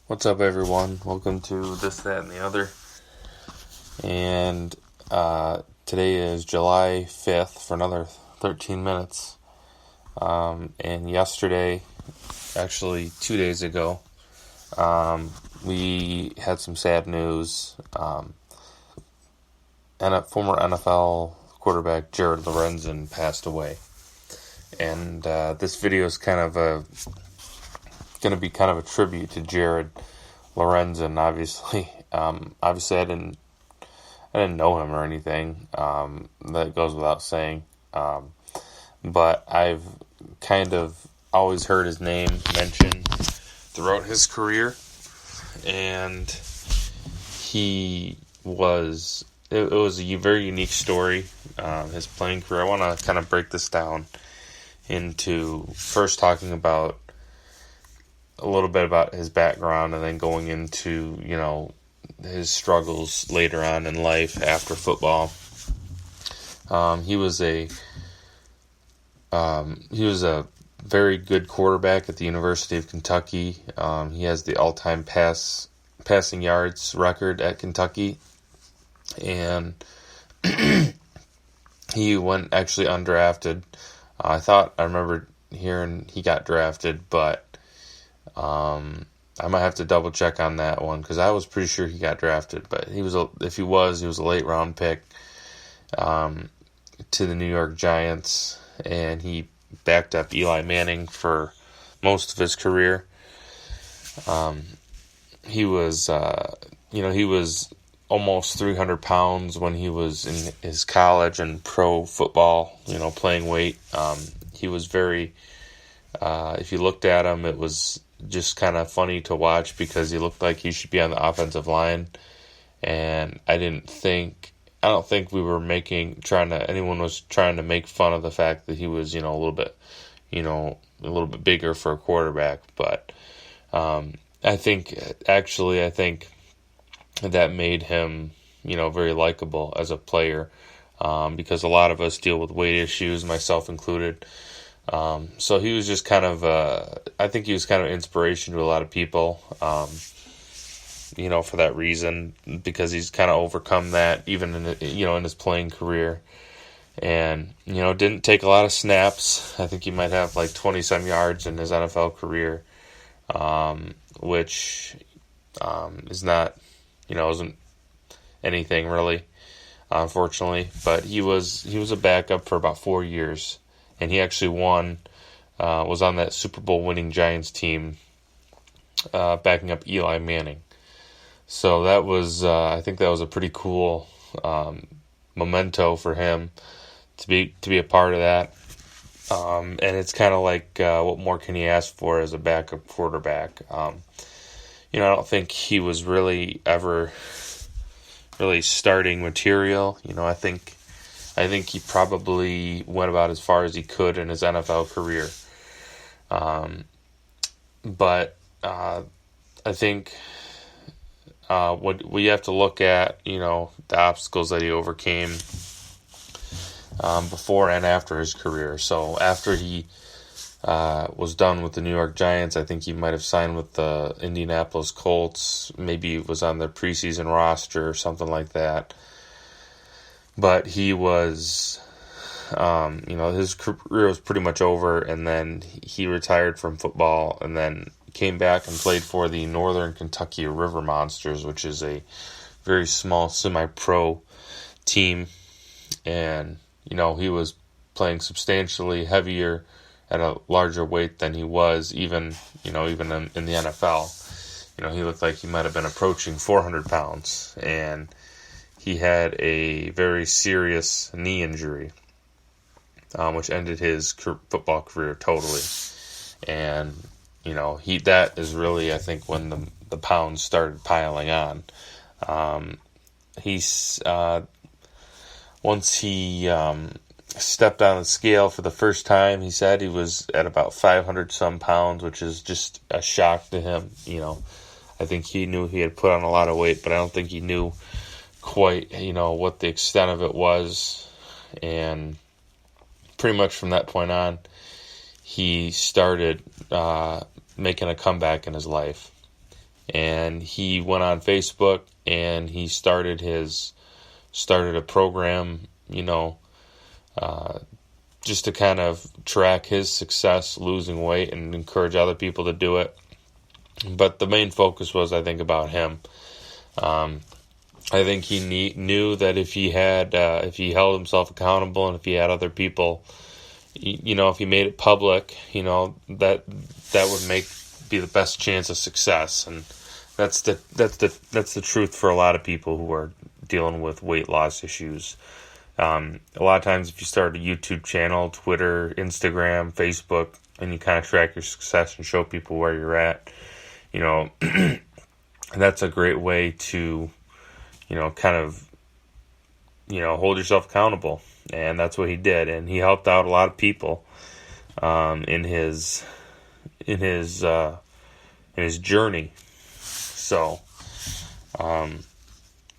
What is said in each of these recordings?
What's up, everyone? Welcome to This, That, and the Other. And today is July 5th for another 13 minutes. And yesterday, actually 2 days ago, we had some sad news. Former NFL quarterback Jared Lorenzen passed away. And this video is going to be kind of a tribute to Jared Lorenzen. Obviously, I didn't know him or anything. That goes without saying. But I've kind of always heard his name mentioned throughout his career, and it was a very unique story. His playing career. I want to kind of break this down into first talking about a little bit about his background, and then going into, his struggles later on in life after football. He was a very good quarterback at the University of Kentucky. He has the all-time passing yards record at Kentucky, and he went actually undrafted. I remember hearing he got drafted, but I might have to double check on that one, because I was pretty sure he got drafted. But he was a late round pick to the New York Giants, and he backed up Eli Manning for most of his career. He was almost 300 pounds when he was in his college and pro football, playing weight. He was very, if you looked at him, it was just kind of funny to watch, because he looked like he should be on the offensive line. And I don't think anyone was trying to make fun of the fact that he was, a little bit bigger for a quarterback. But I think that made him, very likable as a player, because a lot of us deal with weight issues, myself included. So he was just I think he was kind of inspiration to a lot of people, for that reason, because he's kind of overcome that even in his playing career. And, didn't take a lot of snaps. I think he might have like 20 some yards in his NFL career, which is not, isn't anything really, unfortunately. But he was a backup for about 4 years. And he actually was on that Super Bowl winning Giants team, backing up Eli Manning. So that was, I think that was a pretty cool memento for him to be a part of that. And it's kind of like, what more can he ask for as a backup quarterback? I don't think he was really ever really starting material. I think he probably went about as far as he could in his NFL career. But I think what we have to look at, the obstacles that he overcame before and after his career. So after he was done with the New York Giants, I think he might have signed with the Indianapolis Colts. Maybe he was on their preseason roster or something like that. But he was, his career was pretty much over, and then he retired from football, and then came back and played for the Northern Kentucky River Monsters, which is a very small semi-pro team. And, he was playing substantially heavier at a larger weight than he was even in the NFL. He looked like he might have been approaching 400 pounds, and he had a very serious knee injury, which ended his football career totally. And, that is really, I think, when the pounds started piling on. Once he stepped on the scale for the first time, he said he was at about 500 some pounds, which is just a shock to him. I think he knew he had put on a lot of weight, but I don't think he knew quite, what the extent of it was. And pretty much from that point on, he started making a comeback in his life. and he went on Facebook and he started a program, just to kind of track his success losing weight and encourage other people to do it. But the main focus was, I think, about him. I think he knew that if he held himself accountable and if he had other people, if he made it public, that would be the best chance of success. And that's the truth for a lot of people who are dealing with weight loss issues. A lot of times, if you start a YouTube channel, Twitter, Instagram, Facebook, and you kind of track your success and show people where you're at, that's a great way to, hold yourself accountable. And that's what he did. And he helped out a lot of people in his journey. So, and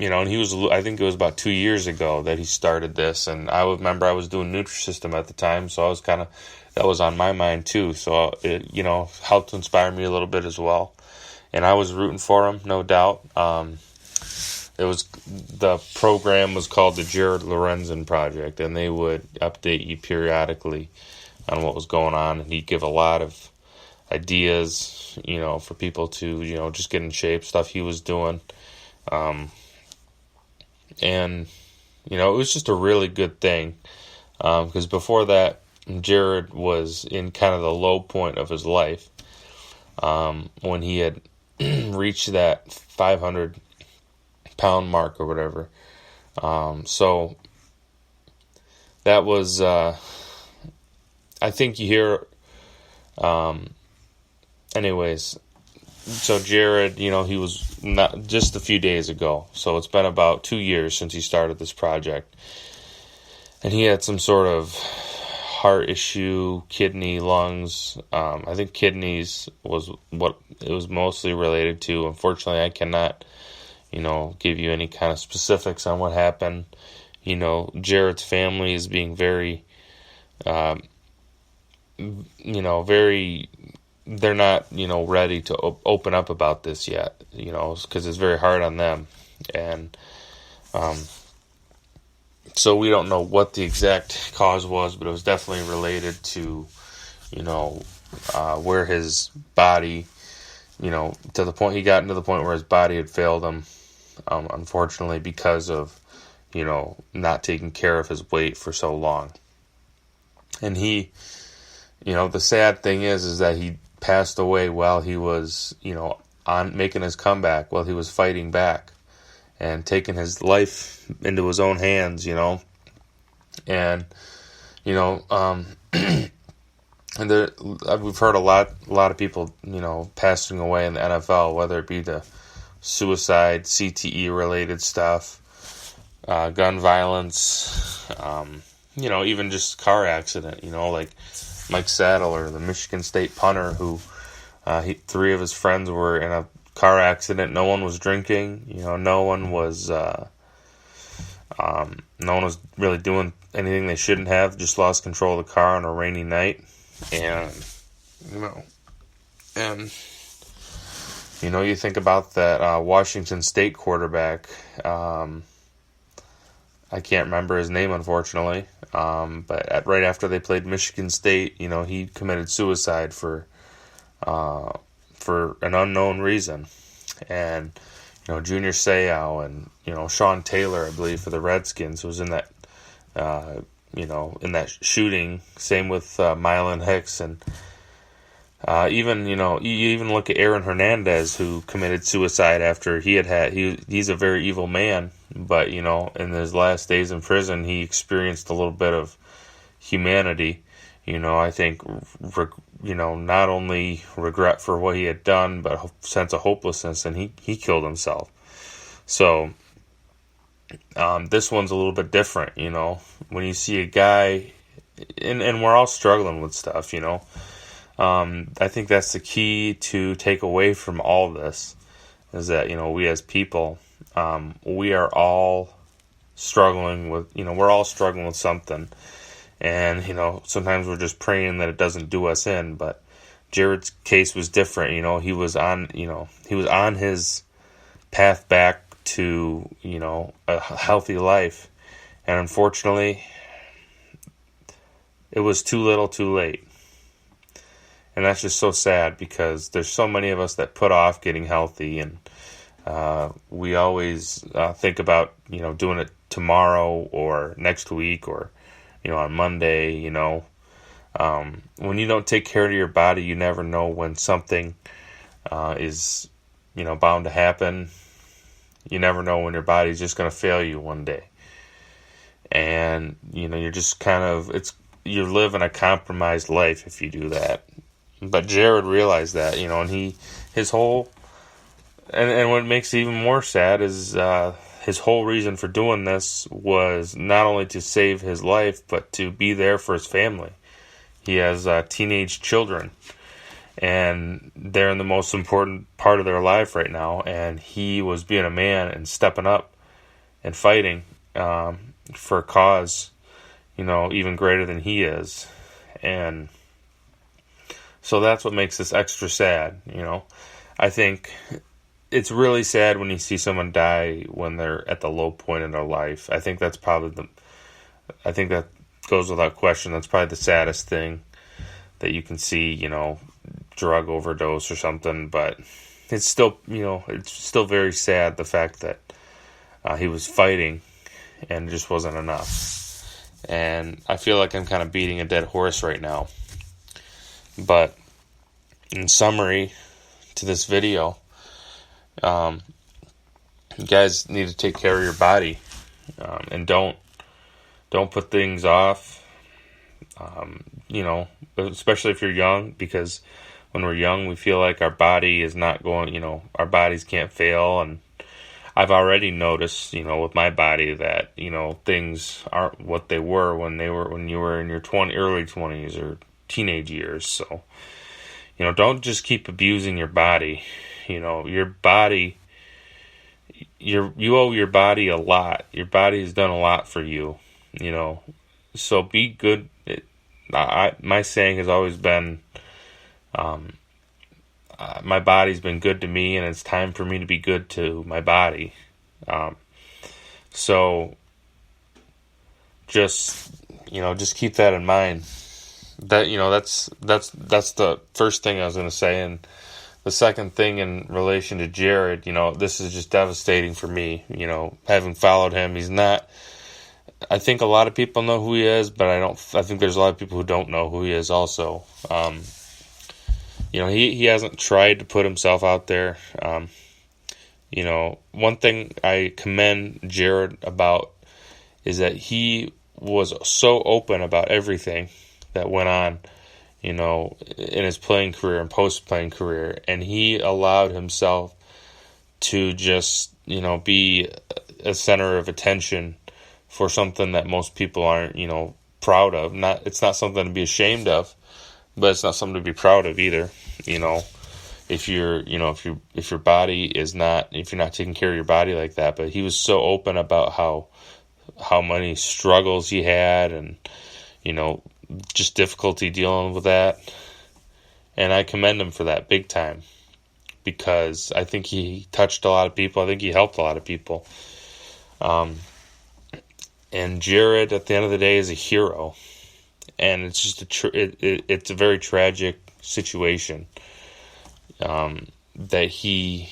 I think it was about 2 years ago that he started this. And I remember I was doing Nutrisystem at the time. So that was on my mind too. So it, helped to inspire me a little bit as well. And I was rooting for him, no doubt. The program was called the Jared Lorenzen Project, and they would update you periodically on what was going on. And he'd give a lot of ideas, for people to, just get in shape, stuff he was doing. And, it was just a really good thing. Because before that, Jared was in kind of the low point of his life. When he had reached that 500-pound mark or whatever. So that was, I think you hear, anyways, so Jared, he was not just a few days ago. So it's been about 2 years since he started this project. And he had some sort of heart issue, kidney, lungs. I think kidneys was what it was mostly related to. Unfortunately, I cannot, give you any kind of specifics on what happened. Jared's family is being very, they're not, ready to open up about this yet, because it's very hard on them. And, so we don't know what the exact cause was, but it was definitely related to, where his body, to the point he got into the point where his body had failed him, unfortunately, because of, not taking care of his weight for so long. And he, the sad thing is that he passed away while he was, on making his comeback, while he was fighting back and taking his life into his own hands, and, and we've heard a lot of people, passing away in the NFL, whether it be the suicide, CTE related stuff, gun violence, even just car accident, like Mike Sadler, the Michigan State punter, who 3 of his friends were in a car accident. No one was drinking, no one was really doing anything they shouldn't have. Just lost control of the car on a rainy night, and you think about that Washington State quarterback. I can't remember his name, unfortunately, but right after they played Michigan State, he committed suicide for an unknown reason. And, Junior Seau and, Sean Taylor, I believe, for the Redskins, was in that, in that shooting. Same with Mylon Hicks. And even, you even look at Aaron Hernandez, who committed suicide after he's a very evil man. But, in his last days in prison, he experienced a little bit of humanity. I think, not only regret for what he had done, but a sense of hopelessness, and he killed himself. So, this one's a little bit different, when you see a guy, and we're all struggling with stuff, I think that's the key to take away from all this, is that, we as people, we are all struggling with, we're all struggling with something. And, sometimes we're just praying that it doesn't do us in, but Jared's case was different. He was on his path back to, a healthy life. And unfortunately, it was too little too late. And that's just so sad, because there's so many of us that put off getting healthy, and we always think about, doing it tomorrow or next week or, on Monday. When you don't take care of your body, you never know when something is, bound to happen. You never know when your body's just going to fail you one day. And, you're just you're living a compromised life if you do that. But Jared realized that, and his whole, and what makes it even more sad is his whole reason for doing this was not only to save his life, but to be there for his family. He has teenage children, and they're in the most important part of their life right now, and he was being a man and stepping up and fighting for a cause, even greater than he is. And so that's what makes this extra sad. I think it's really sad when you see someone die when they're at the low point in their life. I think that's probably I think that goes without question. That's probably the saddest thing that you can see, drug overdose or something. But it's still, it's still very sad, the fact that he was fighting and it just wasn't enough. And I feel like I'm kind of beating a dead horse right now. But in summary to this video, you guys need to take care of your body, and don't put things off, especially if you're young, because when we're young, we feel like our body is not going, our bodies can't fail. And I've already noticed, with my body that, things aren't what they were when you were in your early 20s or teenage years. So, don't just keep abusing your body. Your body, you owe your body a lot. Your body has done a lot for you, so be good. My saying has always been, my body's been good to me, and it's time for me to be good to my body. So just keep that in mind. That, that's the first thing I was going to say. And the second thing in relation to Jared, this is just devastating for me, having followed him. He's not, I think a lot of people know who he is, but I think there's a lot of people who don't know who he is also. He hasn't tried to put himself out there. One thing I commend Jared about is that he was so open about everything that went on, in his playing career and post-playing career. And he allowed himself to just, be a center of attention for something that most people aren't, proud of. It's not something to be ashamed of, but it's not something to be proud of either. If your body is not, if you're not taking care of your body like that. But he was so open about how many struggles he had, and, just difficulty dealing with that. And I commend him for that big time, because I think he touched a lot of people. I think he helped a lot of people. And Jared, at the end of the day, is a hero. And it's just it's a very tragic situation that he.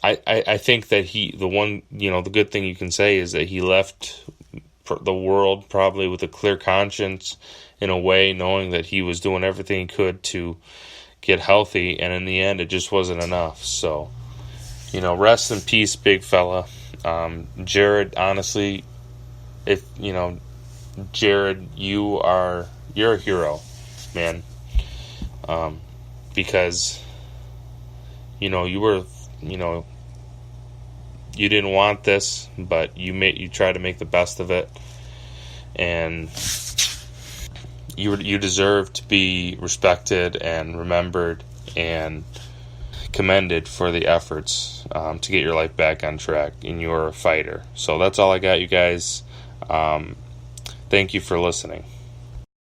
I think that the good thing you can say is that he left the world probably with a clear conscience, in a way, knowing that he was doing everything he could to get healthy, and in the end it just wasn't enough. So, rest in peace, big fella. Jared, honestly, Jared, you're a hero, man. Because you were, you didn't want this, but you tried to make the best of it, and you deserve to be respected and remembered and commended for the efforts to get your life back on track, and you're a fighter. So that's all I got, you guys. Thank you for listening.